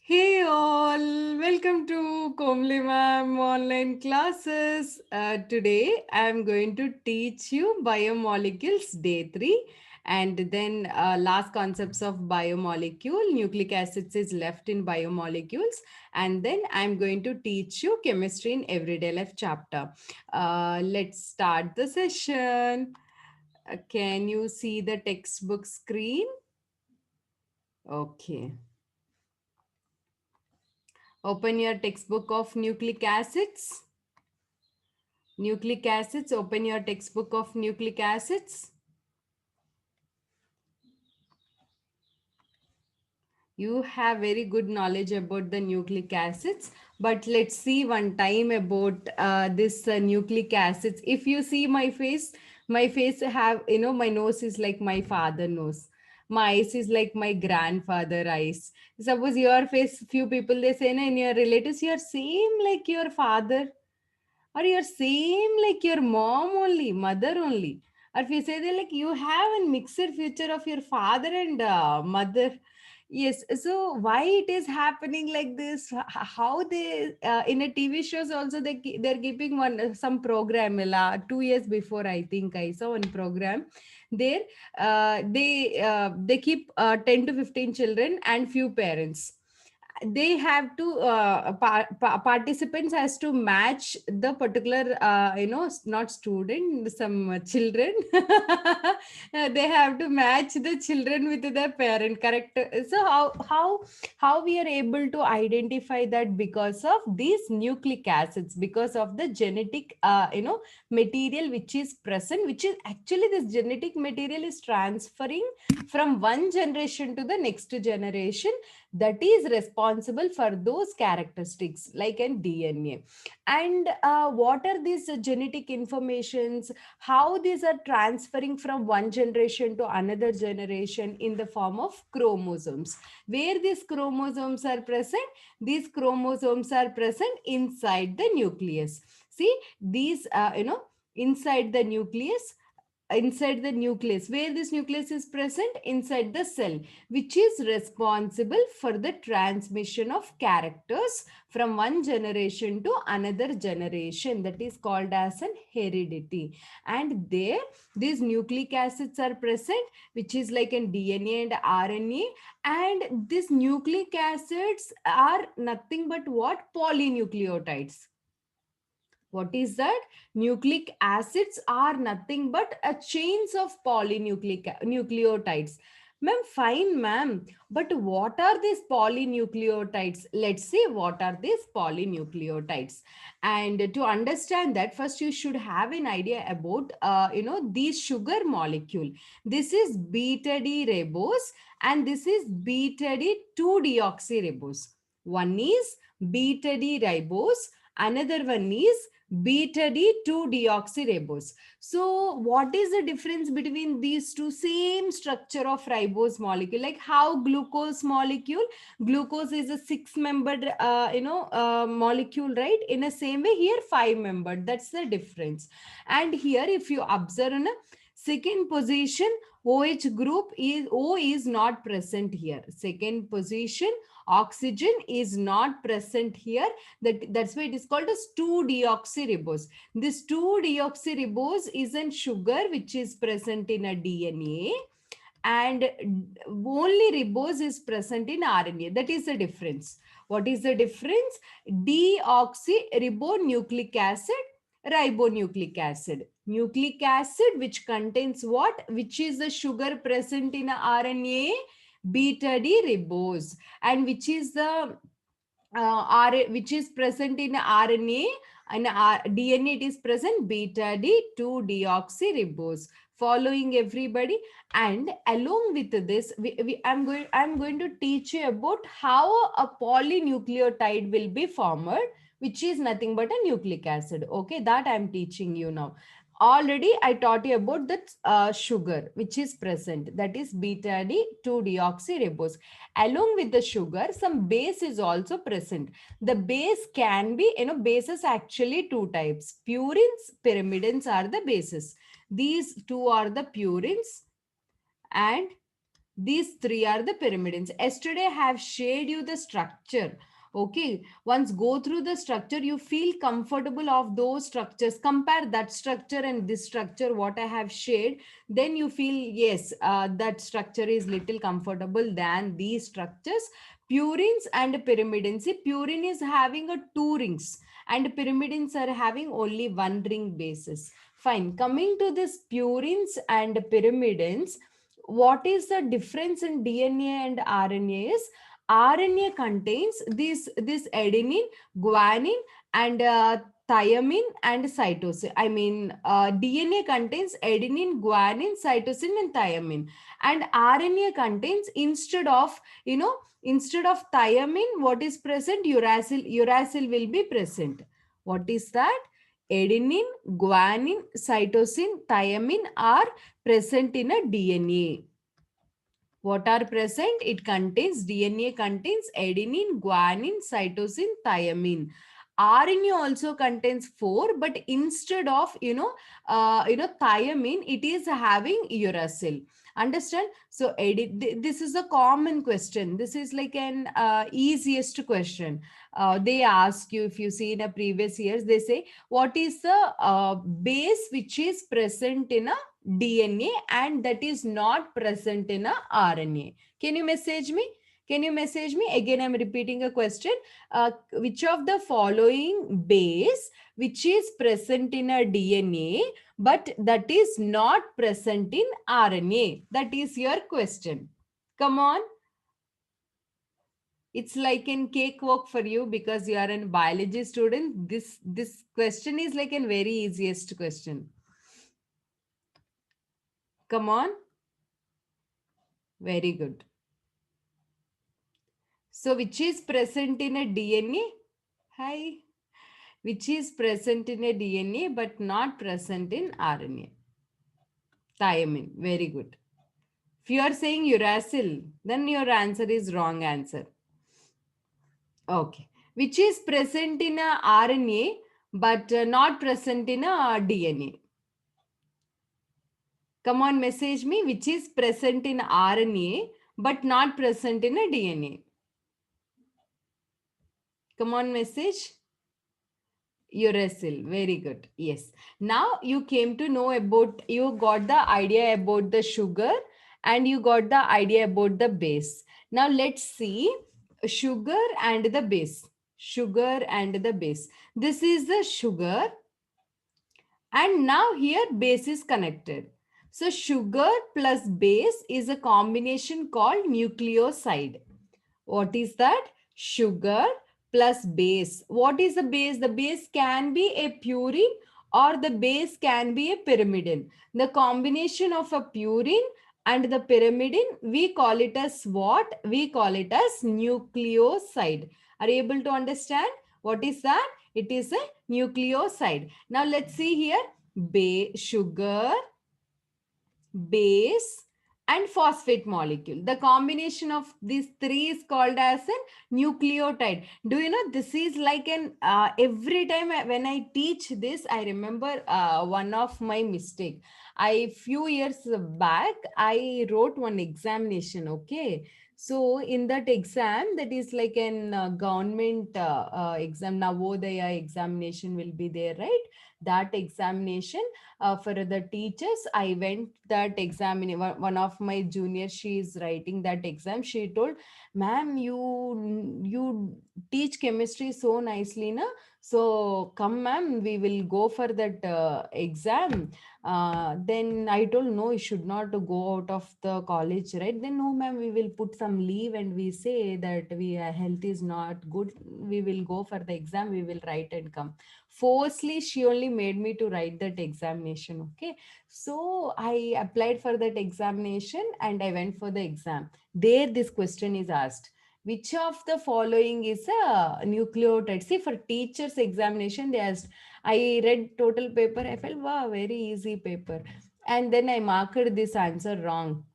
Hey all, welcome to Komli Ma'am online classes. Today I'm going to teach you biomolecules day 3 and then last concepts of biomolecule, nucleic acids is left in biomolecules, and then I'm going to teach you chemistry in everyday life chapter. Let's start the session. Can you see the textbook screen? Okay. Open your textbook of nucleic acids. Nucleic acids, open your textbook of nucleic acids. You have very good knowledge about the nucleic acids, but let's see one time about this nucleic acids. If you see my face have, my nose is like my father nose. My eyes is like my grandfather eyes. Suppose your face, few people they say, "Na, in your relatives, you are same like your father. Or you're same like your mom only, mother only. Or if you say that like you have a mixed future of your father and mother. Yes, so why it is happening like this? How they in a TV shows also they're keeping one some program 2 years before I think I saw one program there. They keep 10 to 15 children and few parents. They have to participants has to match the particular not student, some children. They have to match the children with the parent, correct? So how we are able to identify that? Because of these nucleic acids, because of the genetic material which is present, which is actually this genetic material is transferring from one generation to the next generation, that is responsible for those characteristics like in DNA. And what are these genetic informations? How these are transferring from one generation to another generation in the form of chromosomes. Where these chromosomes are present? These chromosomes are present inside the nucleus. See, these, inside the nucleus, inside the nucleus, where this nucleus is present inside the cell, which is responsible for the transmission of characters from one generation to another generation, that is called as an heredity. And there these nucleic acids are present, which is like in DNA and RNA. And these nucleic acids are nothing but what? Polynucleotides. What is that? Nucleic acids are nothing but a chains of polynucleotides. Ma'am, fine, ma'am. But what are these polynucleotides? Let's see what are these polynucleotides. And to understand that, first you should have an idea about, these sugar molecule. This is beta D ribose and this is beta D 2 deoxyribose. One is beta D ribose, another one is beta D 2 deoxyribose. So what is the difference between these two? Same structure of ribose molecule, like how glucose molecule, glucose is a 6-membered molecule, right? In the same way here 5-membered, that's the difference. And here if you observe in a second position, OH group is O is not present here. Second position, oxygen is not present here. That's why it is called as 2-deoxyribose. This 2-deoxyribose is a sugar which is present in a DNA, and only ribose is present in RNA. That is the difference. What is the difference? Deoxyribonucleic acid, ribonucleic acid. Nucleic acid which contains what? Which is the sugar present in a RNA? Beta D ribose. And which is the which is present in RNA and DNA, it is present beta D 2 deoxyribose. Following everybody, and along with this, I'm going to teach you about how a polynucleotide will be formed, which is nothing but a nucleic acid. Okay, that I'm teaching you now. Already I taught you about that sugar which is present, that is beta D 2 deoxyribose. Along with the sugar, some base is also present. The base can be, bases actually two types: purines, pyrimidines are the bases. These two are the purines and These three are the pyrimidines. Yesterday I have shared you the structure. Okay, once go through the structure, you feel comfortable of those structures. Compare that structure and this structure, what I have shared. Then you feel, yes, that structure is little comfortable than these structures. Purines and pyrimidines. See, purine is having a two rings and pyrimidines are having only one ring basis. Fine. Coming to this purines and pyrimidines, what is the difference in DNA and RNA is RNA contains this adenine, guanine, and thymine and cytosine. I mean, DNA contains adenine, guanine, cytosine, and thymine, and RNA contains instead of thymine, what is present? Uracil. Uracil will be present. What is that? Adenine, guanine, cytosine, thymine are present in a DNA. What are present? It contains DNA contains adenine, guanine, cytosine, thymine. RNA also contains four, but instead of thymine, it is having uracil. Understand? So this is a common question. This is like an easiest question. They ask you, if you see in a previous years, they say what is the base which is present in a DNA and that is not present in a RNA. Can you message me? Can you message me? Again, I'm repeating a question. Which of the following base which is present in a DNA but that is not present in RNA? That is your question. Come on. It's like in cakewalk for you because you are a biology student. This question is like a very easiest question. Come on. Very good. So, which is present in a DNA? Hi. Which is present in a DNA but not present in RNA? Thymine. Very good. If you are saying uracil, then your answer is wrong answer. Okay. Which is present in a RNA but not present in a DNA? Come on, message me. Which is present in RNA but not present in a DNA? Come on, message. Uracil. Very good. Yes. Now you came to know about, you got the idea about the sugar and you got the idea about the base. Now let's see sugar and the base. Sugar and the base. This is the sugar and now here base is connected. So sugar plus base is a combination called nucleoside. What is that? Sugar plus base. What is the base? The base can be a purine or the base can be a pyrimidine. The combination of a purine and the pyrimidine, we call it as what? We call it as nucleoside. Are you able to understand? What is that? It is a nucleoside. Now let's see here. Sugar, base, and phosphate molecule. The combination of these three is called as a nucleotide. Do you know this is like an every time when I teach this, I remember one of my mistake. Few years back, I wrote one examination. Okay. So in that exam, that is like an government exam, Navodaya examination will be there, right? That examination for the teachers, I went that exam. One of my juniors, she is writing that exam. She told, ma'am, you teach chemistry so nicely, na? So come, ma'am, we will go for that exam. Then I told, no, you should not go out of the college, right? Then, no, ma'am, we will put some leave and we say that we health is not good. We will go for the exam. We will write and come. Forcefully, she only made me to write that examination. Okay. So I applied for that examination and I went for the exam. There, this question is asked. Which of the following is a nucleotide? See, for teachers' examination, they asked. I read total paper. I felt, wow, very easy paper. And then I marked this answer wrong.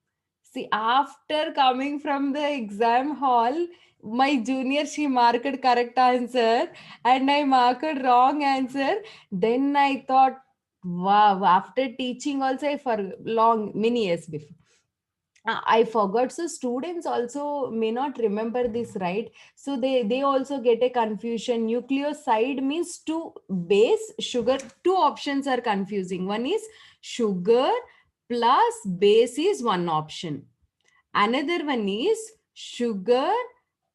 See, after coming from the exam hall, my junior, she marked correct answer and I marked wrong answer. Then I thought, wow, after teaching also for long, many years before. I forgot. So students also may not remember this, right? So they also get a confusion. Nucleoside means two base sugar. Two options are confusing. One is sugar plus base is one option. Another one is sugar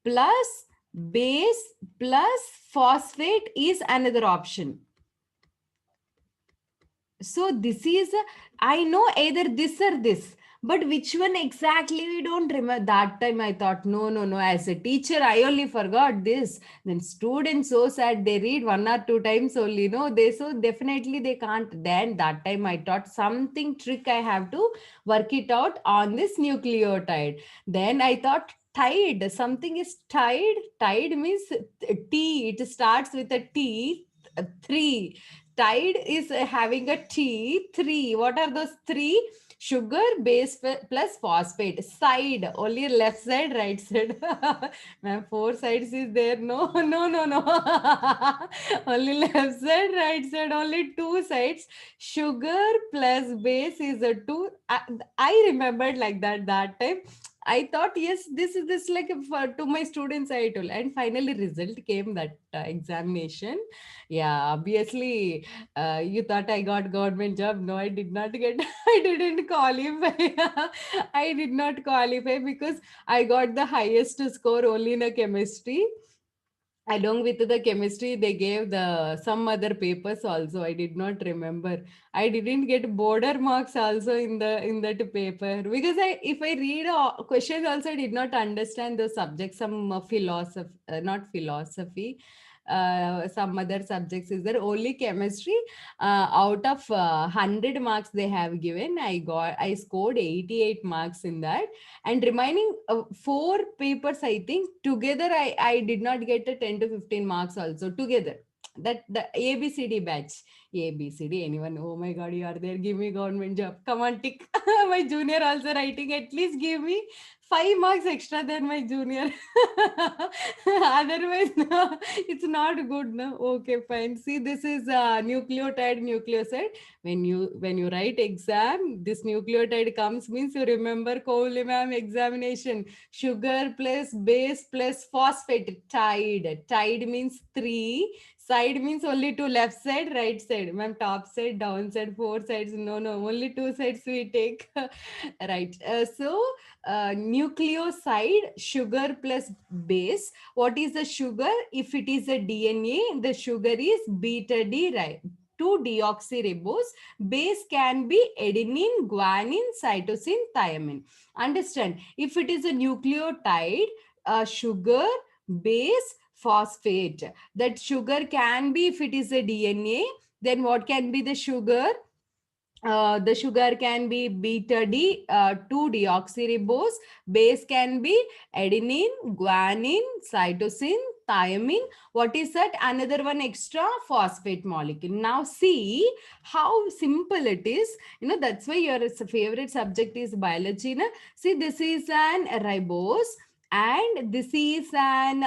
plus base plus phosphate is another option. So this is, I know either this or this, but which one exactly we don't remember. That time I thought, no, no, no. As a teacher, I only forgot this. Then students so sad, they read one or two times only. No, they so definitely they can't. Then that time I thought something trick I have to work it out on this nucleotide. Then I thought tide, something is tide. Tide means T. It starts with a T. Three. Tide is having a T, three. What are those three? Sugar, base plus phosphate. Side, only left side, right side. Ma'am, four sides is there. No, no, no, no. Only left side, right side, only two sides. Sugar plus base is a two. I remembered like that time. I thought, yes, this is this like for, to my students I told. And finally result came that examination. Yeah, obviously you thought I got government job. No, I did not get. I didn't qualify. I did not qualify because I got the highest score only in a chemistry. Along with the chemistry, they gave the some other papers also. I did not remember. I didn't get border marks also in that paper because if I read questions also, I did not understand the subject. Some philosophy, not philosophy, some other subjects is there. Only chemistry. Out of 100 marks they have given, I scored 88 marks in that, and remaining four papers I think together I did not get a 10 to 15 marks also together. That the ABCD batch. ABCD, anyone? Oh my god, you are there, give me government job, come on, tick. My junior also writing, at least give me 5 marks extra than my junior. Otherwise no, it's not good. No, okay, fine. See, this is nucleotide, nucleoside. When you write exam, this nucleotide comes means you remember Kohli ma'am examination. Sugar plus base plus phosphate. Tide means three. Side means only two, left side, right side. Ma'am, top side, down side, four sides. No, no, only two sides we take. Right. So nucleoside, sugar plus base. What is the sugar? If it is a DNA, the sugar is beta D, right? 2-deoxyribose. Base can be adenine, guanine, cytosine, thiamine. Understand? If it is a nucleotide, sugar, base, phosphate. That sugar can be, if it is a DNA, then what can be the sugar? The sugar can be beta D, 2-deoxyribose. Base can be adenine, guanine, cytosine, thiamine. What is that? Another one extra phosphate molecule. Now see how simple it is. That's why your favorite subject is biology. Na? See, this is an ribose, and this is an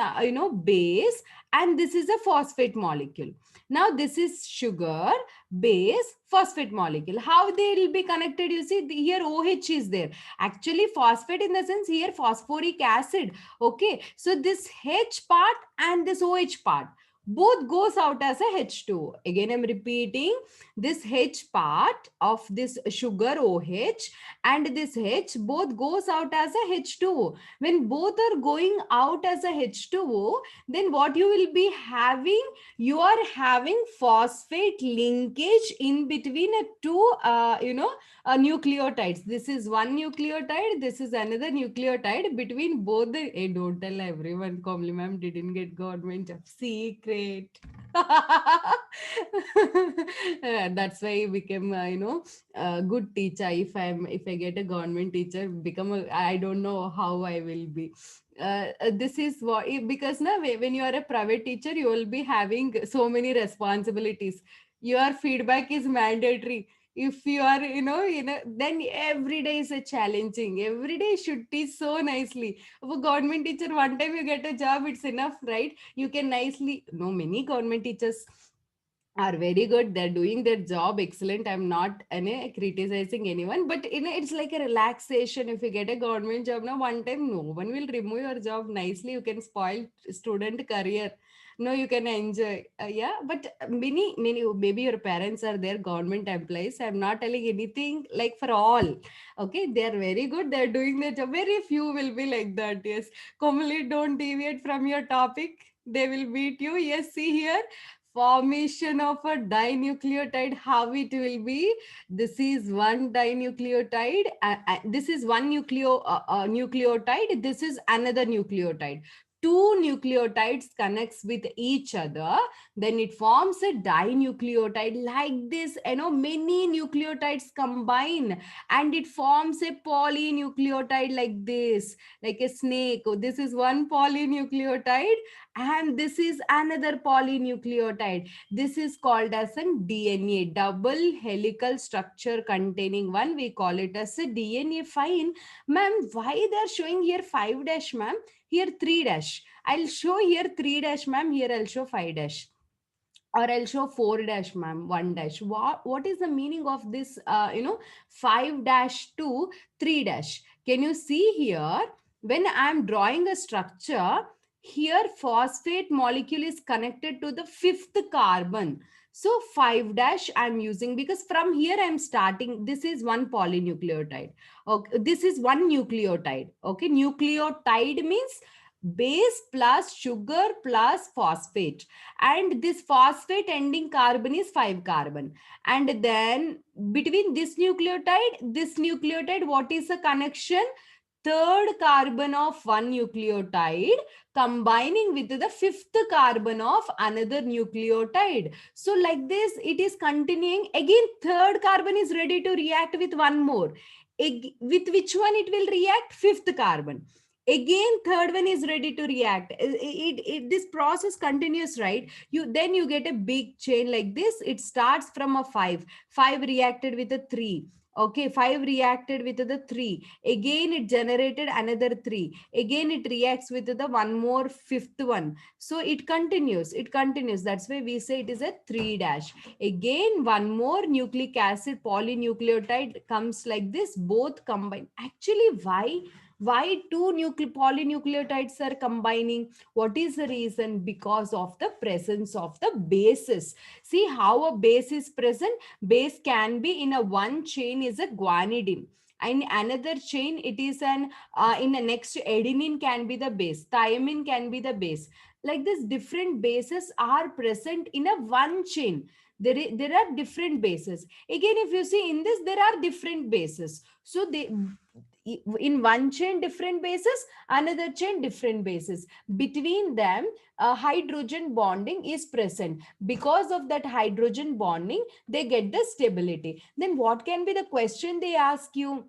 base, and this is a phosphate molecule. Now this is sugar, base, phosphate molecule. How they will be connected? You see, here OH is there. Actually, phosphate in the sense here phosphoric acid. Okay, so this H part and this OH part both goes out as a H2. Again, I'm repeating, this H part of this sugar OH and this H both goes out as a H2O. When both are going out as a H2O, then what you will be having? You are having phosphate linkage in between a two nucleotides. This is one nucleotide, this is another nucleotide. Between both the, hey, don't tell everyone Komli ma'am didn't get government job, secret. That's why I became a good teacher. If I get a government teacher, become a, I don't know how I will be. This is what, because now when you are a private teacher, you will be having so many responsibilities. Your feedback is mandatory. If you are then every day is a challenging, every day should teach so nicely. For government teacher, one time you get a job, it's enough, right? You can nicely know many government teachers are very good. They're doing their job excellent. I'm not criticizing anyone, but it's like a relaxation. If you get a government job now, one time no one will remove your job nicely. You can spoil student career. No, you can enjoy. Yeah, but many maybe your parents are their government employees. I'm not telling anything like for all. Okay, they are very good. They're doing their job. Very few will be like that. Yes, Komali, don't deviate from your topic. They will beat you. Yes, see here, formation of a dinucleotide, how it will be. This is one dinucleotide, this is one nucleotide, this is another nucleotide. Two nucleotides connects with each other, then it forms a dinucleotide like this. Many nucleotides combine and it forms a polynucleotide like this, like a snake. Oh, this is one polynucleotide and this is another polynucleotide. This is called as a DNA, double helical structure containing one. We call it as a DNA. Fine, ma'am. Why they are showing here 5 dash, ma'am? Here 3 dash. I'll show here 3 dash, ma'am. Here I'll show 5 dash, or I'll show 4 dash, ma'am, 1 dash. What is the meaning of this, 5 dash to 3 dash? Can you see here? When I'm drawing a structure, here phosphate molecule is connected to the fifth carbon. So 5 dash I'm using because from here I'm starting. This is one polynucleotide. Okay, this is one nucleotide. Okay, nucleotide means base plus sugar plus phosphate, and this phosphate ending carbon is 5 carbon. And then between this nucleotide, what is the connection? Third carbon of one nucleotide combining with the fifth carbon of another nucleotide. So like this it is continuing. Again third carbon is ready to react with one more. With which one it will react? Fifth carbon. Again third one is ready to react. This process continues, right? You get a big chain like this. It starts from a 5 reacted with a 3. Okay, 5 reacted with the 3. Again it generated another 3. Again it reacts with the one more fifth one. So it continues. That's why we say it is a 3 dash. Again one more nucleic acid polynucleotide comes like this, both combine. Actually, why two polynucleotides are combining? What is the reason? Because of the presence of the bases. See how a base is present. Base can be in a one chain is a guanidine, and another chain it is an in the next adenine can be the base, thymine can be the base. Like this different bases are present in a one chain. There are different bases. Again if you see in this there are different bases, so they in one chain different bases, another chain different bases. Between them hydrogen bonding is present. Because of that hydrogen bonding they get the stability. Then what can be the question they ask you?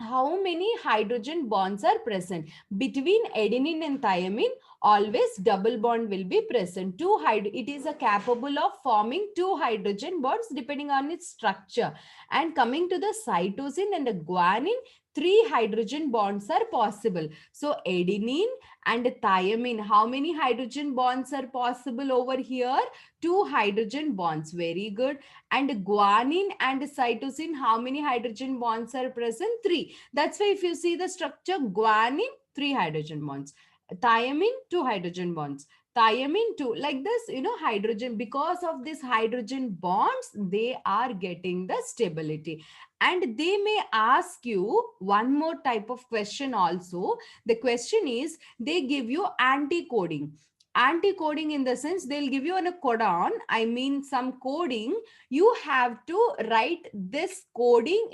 How many hydrogen bonds are present between adenine and thymine? Always double bond will be present. It is a capable of forming two hydrogen bonds depending on its structure. And coming to the cytosine and the guanine, three hydrogen bonds are possible. So adenine and thymine, how many hydrogen bonds are possible over here? Two hydrogen bonds. Very good. And guanine and cytosine, how many hydrogen bonds are present? Three. That's why if you see the structure, guanine, three hydrogen bonds. Thymine, two hydrogen bonds. Thymine, two. Like this, hydrogen, because of this hydrogen bonds, they are getting the stability. And they may ask you one more type of question also. The question is, they give you anti-coding. Anti-coding in the sense they'll give you a codon, I mean some coding. You have to write this coding,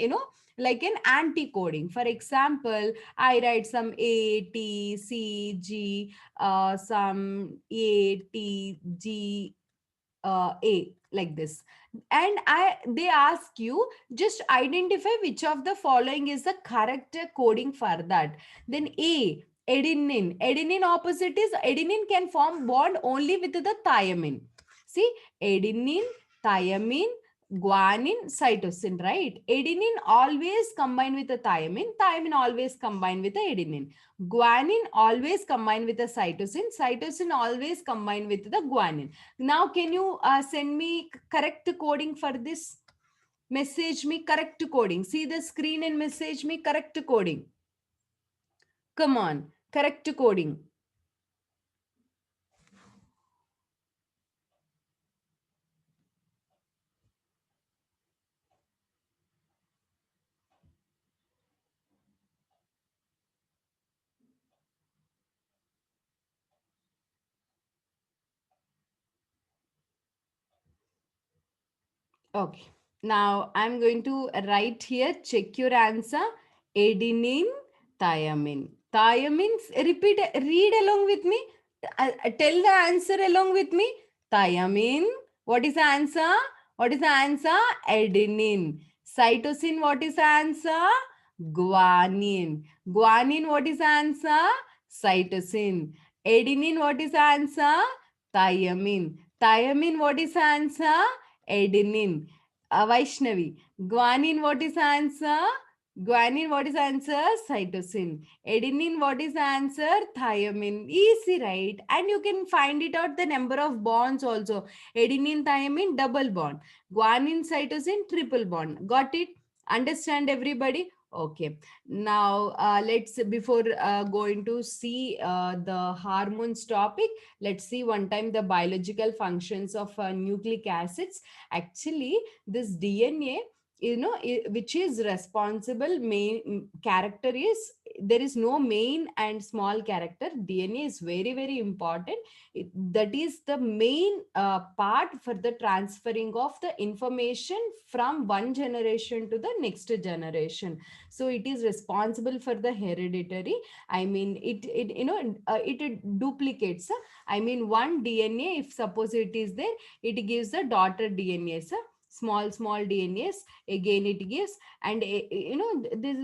like an anti-coding. For example, I write some A, T, C, G, some A, T, G, A, like this. And they ask you just identify which of the following is the correct coding for that. Then A, adenine. Adenine opposite is adenine can form bond only with the thymine. See, adenine, thymine, guanine, cytosine, right? Adenine always combine with the thiamine. Thiamine always combine with the adenine. Guanine always combine with the cytosine. Cytosine always combine with the guanine. Now, can you send me correct coding for this? Message me correct coding. See the screen and message me correct coding. Come on, correct coding. Okay. Now I'm going to write here, check your answer. Adenine, thiamine. Thiamine, repeat, read along with me. Tell the answer along with me. Thiamine. What is the answer? What is the answer? Adenine. Cytosine, what is the answer? Guanine. Guanine, what is the answer? Cytosine. Adenine, what is the answer? Thiamine. Thiamine, what is the answer? Adenine. Vaishnavi. Guanine, what is the answer? Guanine, what is the answer? Cytosine. Adenine, what is the answer? Thiamine. Easy, right? And you can find it out the number of bonds also. Adenine, thiamine, double bond. Guanine, cytosine, triple bond. Got it? Understand everybody? Okay. Now, let's, before going to see the hormones topic, let's see one time the biological functions of nucleic acids. Actually, this DNA, which is responsible, main character is, there is no main and small character. DNA is very, very important. That is the main part for the transferring of the information from one generation to the next generation. So it is responsible for the hereditary. I mean, it duplicates. I mean, one DNA, if suppose it is there, it gives the daughter DNAs, small DNAs. Again, it gives, and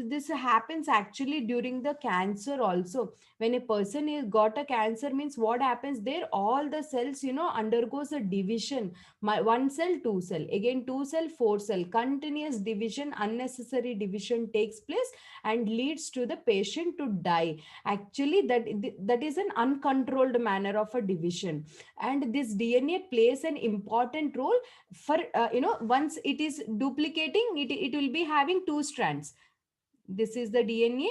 this happens actually during the cancer also. When a person is got a cancer, means what happens there? All the cells, undergoes a division. One cell, two cell, again two cell, four cell, continuous division, unnecessary division takes place and leads to the patient to die. Actually, that is an uncontrolled manner of a division, and this DNA plays an important role for, once it is duplicating, it will be having two strands. This is the DNA.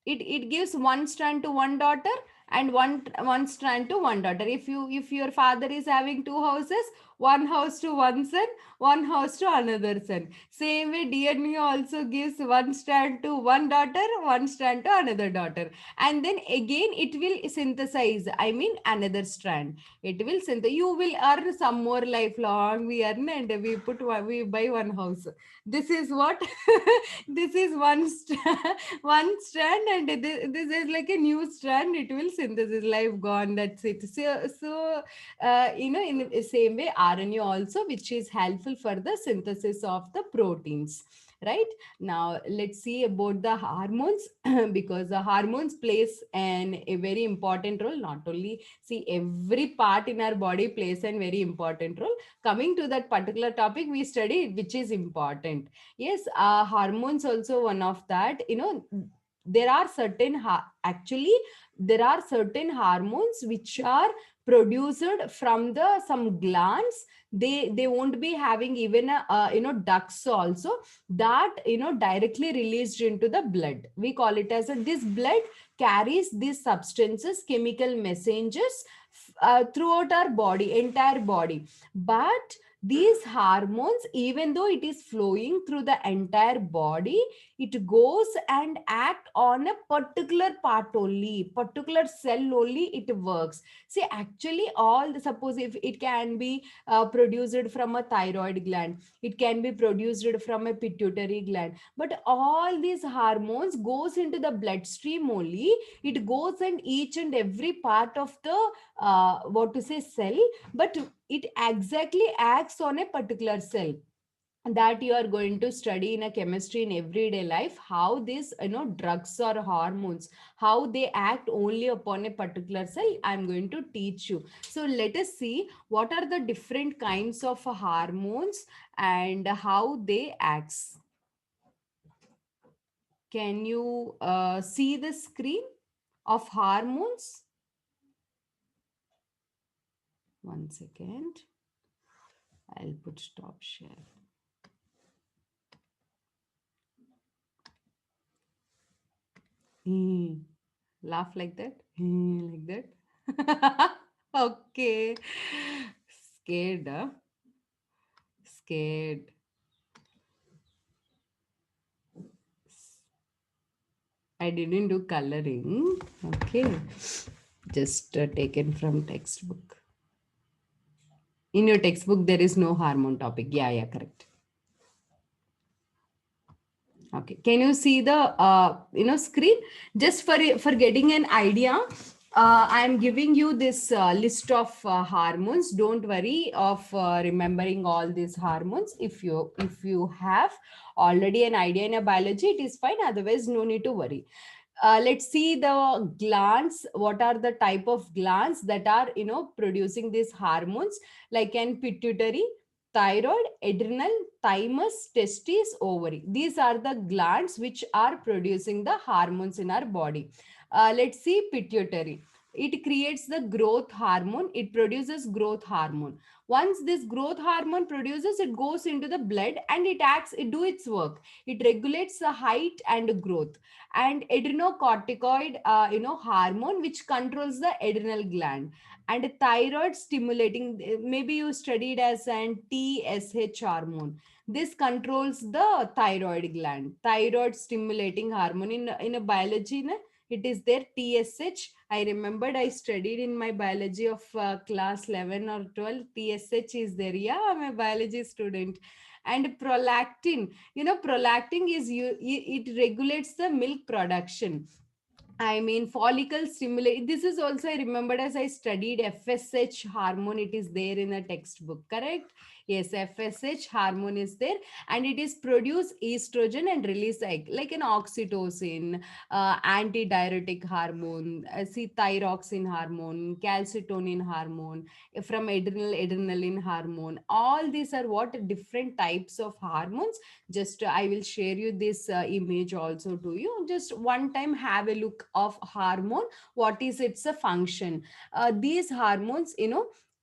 It gives one strand to one daughter and one strand to one daughter. If your father is having two houses, one house to one son, one house to another son. Same way, DNA also gives one strand to one daughter, one strand to another daughter, and then again it will synthesize, I mean, another strand. It will synthesize. You will earn some more lifelong. We earn and we buy one house. This is what this is one strand, and this is like a new strand. It will synthesis, life gone, that's it. In the same way, RNA also, which is helpful for the synthesis of the proteins, right? Now let's see about the hormones because the hormones plays a very important role. Not only, see, every part in our body plays a very important role. Coming to that particular topic, we study which is important. Yes, hormones also one of that. There are certain actually there are certain hormones which are produced from the some glands. They won't be having even a ducts also, that directly released into the blood. We call it as this blood carries these substances, chemical messengers, throughout our body, entire body. But these hormones, even though it is flowing through the entire body, it goes and act on a particular part only, particular cell only it works. See, actually, all the, suppose if it can be produced from a thyroid gland, it can be produced from a pituitary gland, but all these hormones goes into the bloodstream only. It goes and each and every part of the what to say cell, but it exactly acts on a particular cell. that you are going to study in a chemistry in everyday life, how these drugs or hormones, how they act only upon a particular cell, I'm going to teach you. So let us see what are the different kinds of hormones and how they acts. Can you see the screen of hormones? One second, I'll put stop share. Hmm. Laugh like that. Hmm, like that. Okay. Scared, huh? Scared. I didn't do coloring. Okay. Just taken from textbook. In your textbook, there is no hormone topic. Yeah, yeah, correct. Okay. Can you see the screen? Just for getting an idea, I am giving you this list of hormones. Don't worry of remembering all these hormones. If you have already an idea in a biology, it is fine. Otherwise, no need to worry. Let's see the glands. What are the type of glands that are producing these hormones, like an pituitary, thyroid, adrenal, thymus, testes, ovary. These are the glands which are producing the hormones in our body. Let's see pituitary. It creates the growth hormone. It produces growth hormone. Once this growth hormone produces, it goes into the blood and it do its work. It regulates the height and growth. And adrenocorticoid hormone, which controls the adrenal gland. And thyroid stimulating, maybe you studied as an TSH hormone. This controls the thyroid gland. Thyroid stimulating hormone in a biology na, it is there TSH. I remembered I studied in my biology of class 11 or 12. TSH is there. Yeah, I'm a biology student. And prolactin, prolactin is it regulates the milk production. I mean, follicle stimulate. This is also I remembered as I studied FSH hormone. It is there in the textbook, correct? Yes, FSH hormone is there, and it is produce estrogen and release like an oxytocin, antidiuretic hormone, see thyroxine hormone, calcitonin hormone, from adrenaline hormone. All these are what different types of hormones. Just I will share you this image also to you. Just one time have a look of hormone. What is its a function? These hormones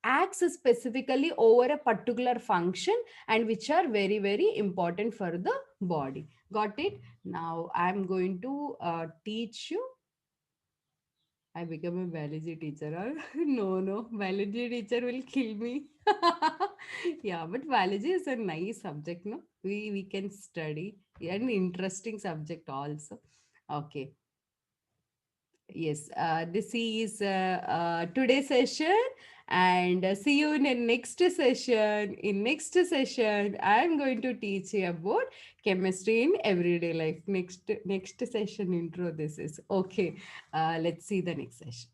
acts specifically over a particular function, and which are very very important for the body. Got it? Now I'm going to teach you. I become a biology teacher, or no, no, biology teacher will kill me. Yeah, but biology is a nice subject, no? We can study. Yeah, an interesting subject also. Okay. Yes, this is today's session, and see you in the next session. In next session, I am going to teach you about chemistry in everyday life. Next session intro. This is okay. Let's see the next session.